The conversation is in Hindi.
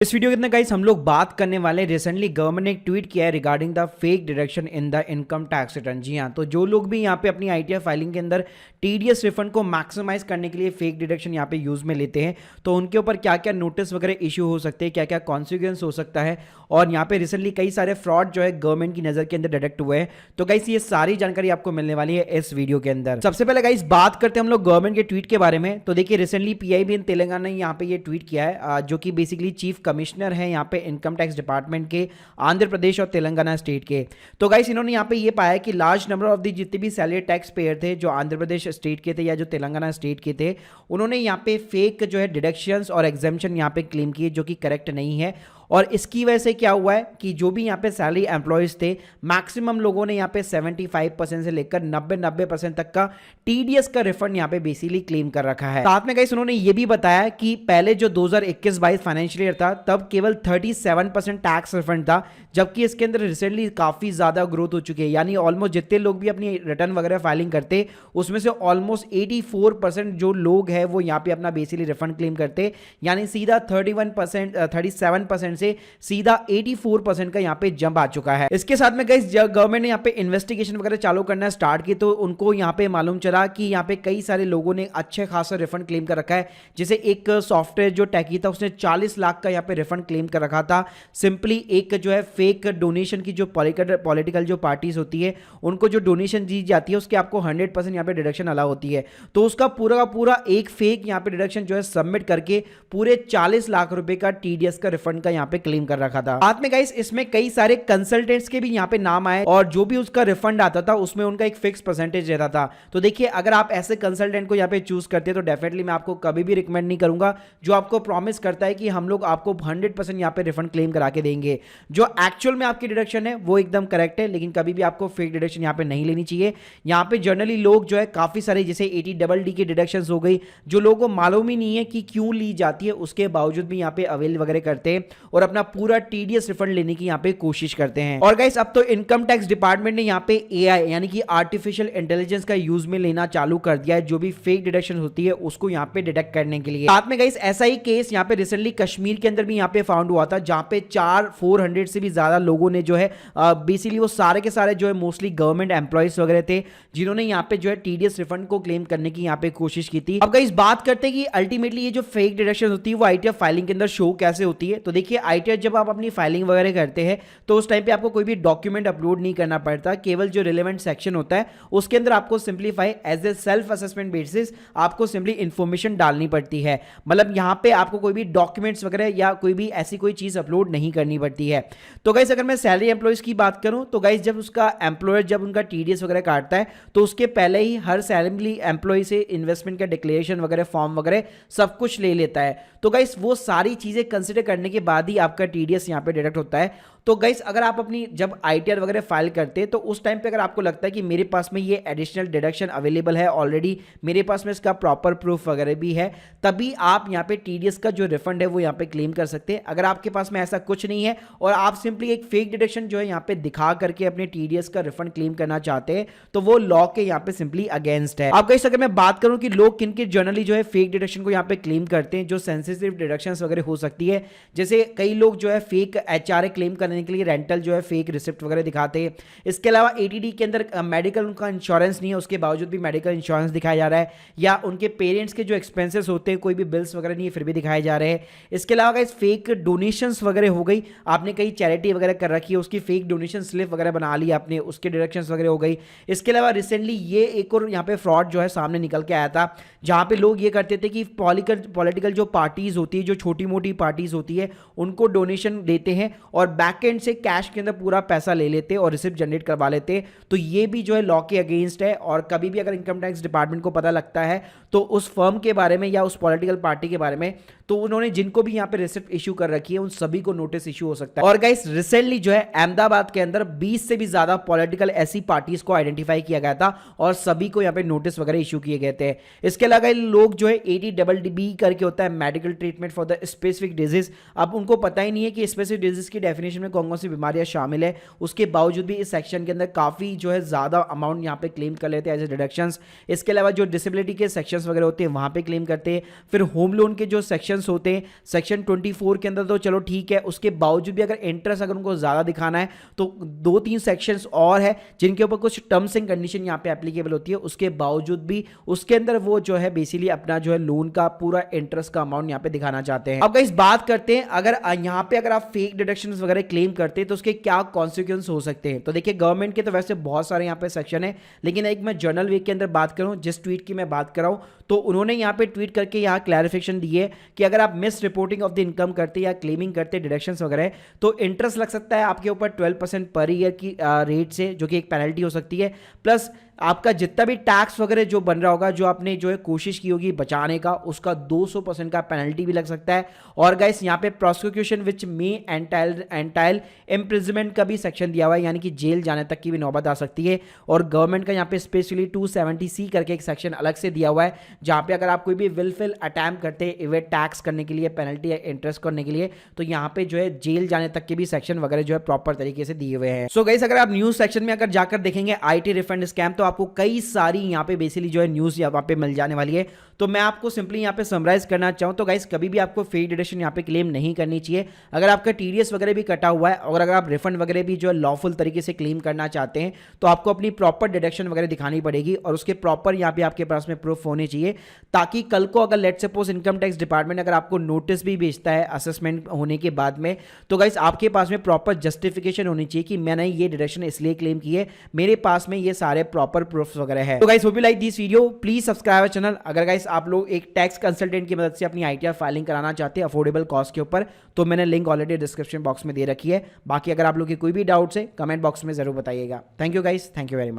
इस वीडियो के अंदर गाइस हम लोग बात करने वाले रिसेंटली गवर्नमेंट ने एक ट्वीट किया है regarding the fake deduction in the income tax return. जी हाँ, तो जो लोग भी यहाँ पे अपनी आईटीआर फाइलिंग के अंदर टीडीएस रिफंड को मैक्सिमाइज करने के लिए फेक डिडक्शन यहाँ पे यूज में लेते हैं, तो उनके ऊपर क्या क्या नोटिस वगैरह इशू हो सकते हैं, क्या क्या कॉन्सिक्वेंस हो सकता है। और यहाँ पे रिसेंटली कई सारे फ्रॉड जो है गवर्नमेंट की नजर के अंदर डिटेक्ट हुए हैं। तो गाइस ये सारी जानकारी आपको मिलने वाली है इस वीडियो के अंदर। सबसे पहले गाइस बात करते हैं हम लोग गवर्नमेंट के ट्वीट के बारे में। तो देखिए रिसेंटली पीआईबी इन तेलंगाना ने यहाँ पे ये ट्वीट किया है, जो कि बेसिकली चीफ कमिश्नर है यहाँ पे इनकम टैक्स डिपार्टमेंट के आंध्र प्रदेश और तेलंगाना स्टेट के। तो गाइस इन्होंने यहाँ पे ये पाया कि लार्ज नंबर ऑफ द जितने भी सैलरी टैक्स पेयर थे जो आंध्र प्रदेश स्टेट के थे या जो तेलंगाना स्टेट के थे, उन्होंने यहाँ पे फेक जो है डिडक्शंस और एग्जेम्पशन यहाँ पे क्लेम किए, जो कि करेक्ट नहीं है। और इसकी वजह से क्या हुआ है कि जो भी यहाँ पे सैलरी एम्प्लॉयज थे, मैक्सिमम लोगों ने यहाँ पे 75% से लेकर 90% तक का टीडीएस का रिफंड यहाँ पे बेसिकली क्लेम कर रखा है। साथ में गाइस उन्होंने ये भी बताया कि पहले जो 2021-22 फाइनेंशियल ईयर था तब केवल 37% टैक्स रिफंड था, जबकि इसके अंदर रिसेंटली काफी ज्यादा ग्रोथ हो चुकी है। यानी ऑलमोस्ट जितने लोग भी अपनी रिटर्न वगैरह फाइलिंग करते उसमें से ऑलमोस्ट 84% जो लोग हैं वो यहाँ पे अपना बेसिकली रिफंड क्लेम करते, यानी सीधा 37% से सीधा 84% का यहाँ पे जंप आ चुका है। इसके साथ में गाइस गवर्नमेंट ने यहाँ पे इन्वेस्टिगेशन वगैरह चालू करना स्टार्ट की, तो उनको यहाँ पे मालूम चला कि यहाँ पे कई सारे लोगों ने अच्छे खासा रिफंड क्लेम कर रखा है। जैसे एक सॉफ्टवेयर जो टेकी था उसने 40 लाख का यहाँ पे रिफंड क्लेम कर रखा था, सिंपली एक जो है फेक डोनेशन की जो पॉलिटिकल जो पार्टीज होती है उनको जो डोनेशन दी जाती है उसके आपको 100% यहाँ पे डिडक्शन अलाउ होती है। तो उसका पूरा का पूरा एक फेक यहाँ पे डिडक्शन जो है सबमिट करके पूरे 40 लाख रुपए का टीडीएस का रिफंड का यहाँ पे क्लेम कर रखा था। बाद में गाइस इसमें कई सारे कंसल्टेंट्स के भी यहाँ पे नाम आए और जो भी उसका रिफंड आता था उसमें उनका एक फिक्स परसेंटेज रहता था। तो देखिए अगर आप ऐसे कंसल्टेंट को यहाँ पे चूज करते हैं तो डेफिनेटली मैं आपको कभी भी रिकमेंड नहीं करूंगा जो आपको प्रॉमिस करता है कि हम लोग आपको 100% यहाँ पे रिफंड क्लेम करा के देंगे। जो एक्चुअल में आपकी डिडक्शन है वो एकदम करेक्ट है, लेकिन कभी भी आपको फेक डिडक्शन यहाँ पे नहीं लेनी चाहिए। यहाँ पे जनरली लोग जो है काफी सारे जैसे 80DD की डिडक्शन हो गई, जो लोगों को मालूम ही नहीं है कि क्यों ली जाती है, उसके बावजूद भी यहाँ पे अवेल वगैरह करते हैं और अपना पूरा टीडीएस रिफंड लेने की यहाँ पे कोशिश करते हैं। और गाइस अब तो इनकम टैक्स डिपार्टमेंट ने यहाँ पे एआई यानी कि आर्टिफिशियल इंटेलिजेंस का यूज में लेना चालू कर दिया है, जो भी फेक डिडक्शन होती है उसको यहाँ पे डिटेक्ट करने के लिए। साथ में गाइस ऐसा ही केस यहाँ पे रिसेंटली कश्मीर के अंदर भी यहाँ पे फाउंड हुआ था, जहां पे 400 से भी ज्यादा लोगों ने जो है बेसिकली वो सारे के सारे जो है मोस्टली गवर्नमेंट एम्प्लॉयज वगैरह थे जिन्होंने यहाँ पे जो है टीडीएस रिफंड को क्लेम करने की यहाँ पे कोशिश की थी। अब गाइस बात करते हैं कि अल्टीमेटली ये जो फेक डिडक्शन होती है वो आईटीआर फाइलिंग के अंदर शो कैसे होती है। तो देखिए आईटीआर जब आप अपनी फाइलिंग वगैरह करते हैं तो उस टाइम पे आपको कोई भी डॉक्यूमेंट अपलोड नहीं करना पड़ता, केवल जो रिलेवेंट सेक्शन होता है उसके अंदर आपको simplify as a self assessment basis आपको सिंपली इंफॉर्मेशन डालनी पड़ती है। मतलब यहां पे आपको कोई भी डॉक्यूमेंट्स वगैरह या कोई भी ऐसी कोई चीज अपलोड नहीं करनी पड़ती है। तो गाइस अगर मैं सैलरी एम्प्लॉयज की बात करूं तो गाइस जब उसका एम्प्लॉयर जब उनका टीडीएस वगैरह काटता है तो उसके पहले ही हर सैलरी एम्प्लॉय से इन्वेस्टमेंट का डिक्लेरेशन वगैरह फॉर्म वगैरह सब कुछ ले लेता है। तो गाइस वो सारी चीजें कंसिडर करने के बाद ही आपका टीडीएस यहाँ पे डिडक्ट होता है। तो गाइस अगर आप अपनी जब आईटीआर वगैरह फाइल करते हैं तो उस टाइम पे अगर आपको लगता है कि मेरे पास में ये एडिशनल डिडक्शन अवेलेबल है ऑलरेडी, मेरे पास में इसका प्रॉपर प्रूफ वगैरह भी है, तभी आप यहाँ पे टीडीएस का जो रिफंड है वो यहाँ पे क्लेम कर सकते हैं। अगर आपके पास में ऐसा कुछ नहीं है और आप सिंपली एक फेक डिडक्शन जो है यहाँ पे दिखा करके अपने टीडीएस का रिफंड क्लेम करना चाहते हैं तो वो लॉ के यहाँ पे सिंपली अगेंस्ट है। अब गाइस अगर मैं बात करूं कि लोग किन के जनरली जो है फेक डिडक्शन को यहाँ पे क्लेम करते हैं, जो सेंसिटिव डिडक्शंस वगैरह हो सकती है, जैसे कई लोग जो है फेक एचआरए क्लेम करने के लिए रेंटल जो है फेक रिसिप्ट वगैरह दिखाते हैं। इसके अलावा एटीडी के अंदर मेडिकल उनका इंश्योरेंस नहीं है, उसके बावजूद भी मेडिकल इंश्योरेंस दिखाया जा रहा है, या उनके पेरेंट्स के जो एक्सपेंसेस होते हैं कोई भी बिल्स वगैरह नहीं है फिर भी दिखाए जा रहे हैं। इसके अलावा गाइस फेक डोनेशंस वगैरह हो गई, आपने कहीं चैरिटी वगैरह कर रखी है उसकी फेक डोनेशन स्लिप वगैरह बना ली आपने, उसके डिडक्शंस वगैरह हो गई। इसके अलावा रिसेंटली ये एक और यहाँ पे फ्रॉड जो है सामने निकल के आया था, जहां पे लोग ये करते थे कि पॉलिटिकल जो पार्टीज होती है, जो छोटी मोटी पार्टीज होती है, उनको डोनेशन देते हैं और बैक एंड से कैश के अंदर पूरा पैसा ले लेते और रिसिप्ट जनरेट करवा लेते। तो ये भी जो है लॉ के अगेंस्ट है और कभी भी अगर इनकम टैक्स डिपार्टमेंट को पता लगता है तो उस फर्म के बारे में या उस पॉलिटिकल पार्टी के बारे में, तो उन्होंने जिनको भी यहाँ पे रिसिप्ट इशू कर रखी है उन सभी को नोटिस इशू हो सकता है। और गाइस रिसेंटली जो है अहमदाबाद के अंदर 20 से भी ज्यादा पॉलिटिकल ऐसी पार्टीज को आइडेंटिफाई किया गया था और सभी को यहाँ पे नोटिस वगैरह इशू किए गए थे। इसके अलावा लोग जो है 80DD करके होता है medical treatment for the specific disease, अब उनको पता ही नहीं है कि स्पेसिफिक डिजीज की डेफिनेशन में कौन कौन सी बीमारियां शामिल है, उसके बावजूद भी इस सेक्शन के अंदर काफी जो है ज्यादा अमाउंट यहाँ पे क्लेम कर लेते हैं एज ए डिडक्शंस। इसके अलावा जो डिसेबिलिटी के सेक्शंस वगैरह होते हैं वहां पे क्लेम करते हैं। फिर होम लोन के जो सेक्शंस डिडक्शंस होते हैं सेक्शन 24 के अंदर, तो चलो ठीक है, उसके बावजूद भी अगर इंटरेस्ट अगर उनको ज़्यादा दिखाना है तो 2-3 सेक्शंस और है जिनके ऊपर कुछ टर्म्स एंड कंडीशन यहाँ पे एप्लीकेबल होती है, उसके बावजूद भी उसके अंदर वो जो है बेसिकली अपना जो है लोन का पूरा इंटरेस्ट का अमाउंट यहाँ पे दिखाना चाहते हैं। अब गाइस बात करते हैं अगर यहाँ पे अगर आप फेक डिडक्शंस वगैरह क्लेम करते हैं तो उसके क्या कॉन्सिक्वेंस हो सकते हैं। तो देखिए गवर्नमेंट के तो वैसे बहुत सारे यहाँ पे सेक्शन है, लेकिन एक मैं जर्नल वीक के अंदर बात करूँ, जिस ट्वीट की मैं बात कर रहा हूँ, तो उन्होंने यहाँ पे ट्वीट करके यहाँ क्लैरिफिकेशन दी है कि अगर आप miss reporting of the income करते या क्लेमिंग करते डिडक्शंस वगैरह तो इंटरेस्ट लग सकता है आपके ऊपर 12% पर ईयर की रेट से, जो कि एक पेनल्टी हो सकती है, प्लस आपका जितना भी टैक्स वगैरह जो बन रहा होगा, जो आपने जो है कोशिश की होगी बचाने का, उसका 200% का पेनल्टी भी लग सकता है। और गाइस यहाँ पे प्रोसिक्यूशन विच में एंटाइल इम्प्रिजनमेंट का भी सेक्शन दिया हुआ है, यानी कि जेल जाने तक की भी नौबत आ सकती है। और गवर्नमेंट का यहाँ पे स्पेशली 270C करके एक सेक्शन अलग से दिया हुआ है, जहाँ पे अगर आप कोई भी विलफुल अटैम्प्ट करते हैं इवेट टैक्स करने के लिए, पेनल्टी या इंटरेस्ट करने के लिए, तो यहाँ पे जो है जेल जाने तक के भी सेक्शन वगैरह जो है प्रॉपर तरीके से दिए हुए हैं। सो गाइस अगर आप न्यूज सेक्शन में अगर जाकर देखेंगे IT रिफंड स्कैम, तो आपको कई सारी यहाँ पे बेसिकली जो है न्यूज़ यहाँ पे मिल जाने वाली है। तो मैं आपको सिंपली यहाँ पे समराइज करना चाहूँ तो गाइस कभी भी आपको फेक डिडक्शन यहाँ पे क्लेम नहीं करनी चाहिए। अगर आपका TDS वगैरह भी कटा हुआ है और अगर आप रिफंड वगैरह भी जो है लॉफुल तरीके से क्लेम करना चाहते हैं तो आपको अपनी प्रॉपर डिडक्शन वगैरह दिखानी पड़ेगी और उसके प्रॉपर यहाँ पे आपके पास में प्रूफ होने चाहिए, ताकि कल को अगर let suppose income tax department अगर आपको नोटिस भी भेजता है असेसमेंट होने के बाद में, तो गाइस आपके पास में प्रॉपर जस्टिफिकेशन होनी चाहिए कि मैंने ये डिडक्शन इसलिए क्लेम की है, मेरे पास में ये सारे प्रॉपर प्रूफ वगैरह है। तो guys hope you like this video, please subscribe channel. अगर गाइस आप लोग एक टैक्स कंसल्टेंट की मदद से अपनी ITR फाइलिंग कराना चाहते हैं अफोर्डेबल कॉस्ट के ऊपर, तो मैंने लिंक ऑलरेडी डिस्क्रिप्शन बॉक्स में दे रखी है। बाकी अगर आप लोग के कोई भी डाउट्स है कमेंट बॉक्स में जरूर बताइएगा। Thank you guys, thank you very much.